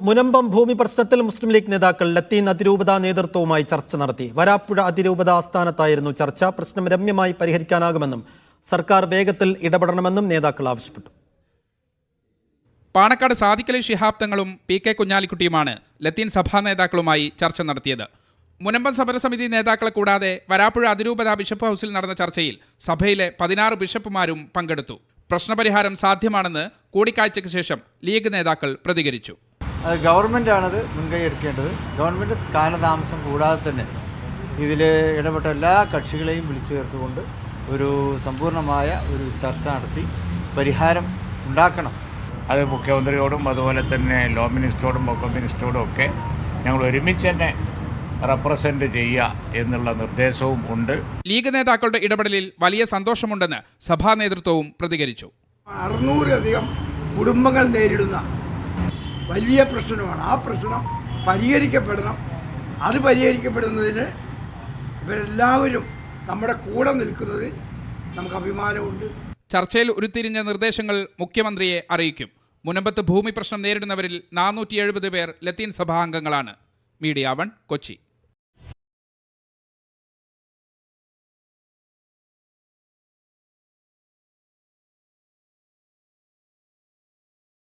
മുനമ്പം ഭൂമി പ്രശ്നത്തിൽ മുസ്ലിം ലീഗ് നേതാക്കൾ ലത്തീൻ അതിരൂപതാ നേതൃത്വവുമായി ചർച്ച നടത്തി. വരാപ്പുഴ അതിരൂപത ആസ്ഥാനത്തായിരുന്നു ചർച്ച. പ്രശ്നം രമ്യമായി പരിഹരിക്കാനാകുമെന്നും സർക്കാർ വേഗത്തിൽ ഇടപെടണമെന്നും നേതാക്കൾ ആവശ്യപ്പെട്ടു. പാണക്കാട് സാദിഖലി ശിഹാബ് തങ്ങളും PK കുഞ്ഞാലിക്കുട്ടിയുമാണ് ലത്തീൻ സഭാ നേതാക്കളുമായി ചർച്ച നടത്തിയത്. മുനമ്പം സമരസമിതി നേതാക്കളെ കൂടാതെ വരാപ്പുഴ അതിരൂപത ബിഷപ്പ് ഹൗസിൽ നടന്ന ചർച്ചയിൽ സഭയിലെ 16 ബിഷപ്പുമാരും പങ്കെടുത്തു. പ്രശ്നപരിഹാരം സാധ്യമാണെന്ന് കൂടിക്കാഴ്ചയ്ക്ക് ശേഷം ലീഗ് നേതാക്കൾ പ്രതികരിച്ചു. ഗവൺമെൻറ്റാണത് മുൻകൈ എടുക്കേണ്ടത്. ഗവൺമെൻറ് കാലതാമസം കൂടാതെ തന്നെ ഇതിൽ ഇടപെട്ട എല്ലാ കക്ഷികളെയും വിളിച്ചു ചേർത്തുകൊണ്ട് ഒരു സമ്പൂർണ്ണമായ ഒരു ചർച്ച നടത്തി പരിഹാരം ഉണ്ടാക്കണം. അത് മുഖ്യമന്ത്രിയോടും അതുപോലെ തന്നെ ലോ മിനിസ്റ്ററോടും ഒക്കെ മിനിസ്റ്ററോടും ഒക്കെ ഞങ്ങൾ ഒരുമിച്ച് തന്നെ റെപ്രസെൻ്റ് ചെയ്യുക എന്നുള്ള നിർദ്ദേശവും ഉണ്ട്. ലീഗ് നേതാക്കളുടെ ഇടപെടലിൽ വലിയ സന്തോഷമുണ്ടെന്ന് സഭാ നേതൃത്വവും പ്രതികരിച്ചു. 600-ലധികം കുടുംബങ്ങൾ നേരിടുന്ന വലിയ പ്രശ്നമാണ്. ആ പ്രശ്നം പരിഹരിക്കപ്പെടണം. അത് പരിഹരിക്കപ്പെടുന്നതിന് ഇവരെല്ലാവരും നമ്മുടെ കൂടെ നിൽക്കുന്നതിൽ നമുക്ക് അഭിമാനമുണ്ട്. ചർച്ചയിൽ ഉരുത്തിരിഞ്ഞ നിർദ്ദേശങ്ങൾ മുഖ്യമന്ത്രിയെ അറിയിക്കും. മുനമ്പത്ത് ഭൂമി പ്രശ്നം നേരിടുന്നവരിൽ 470 പേർ ലത്തീൻ സഭാംഗങ്ങളാണ്. മീഡിയ 1 കൊച്ചി.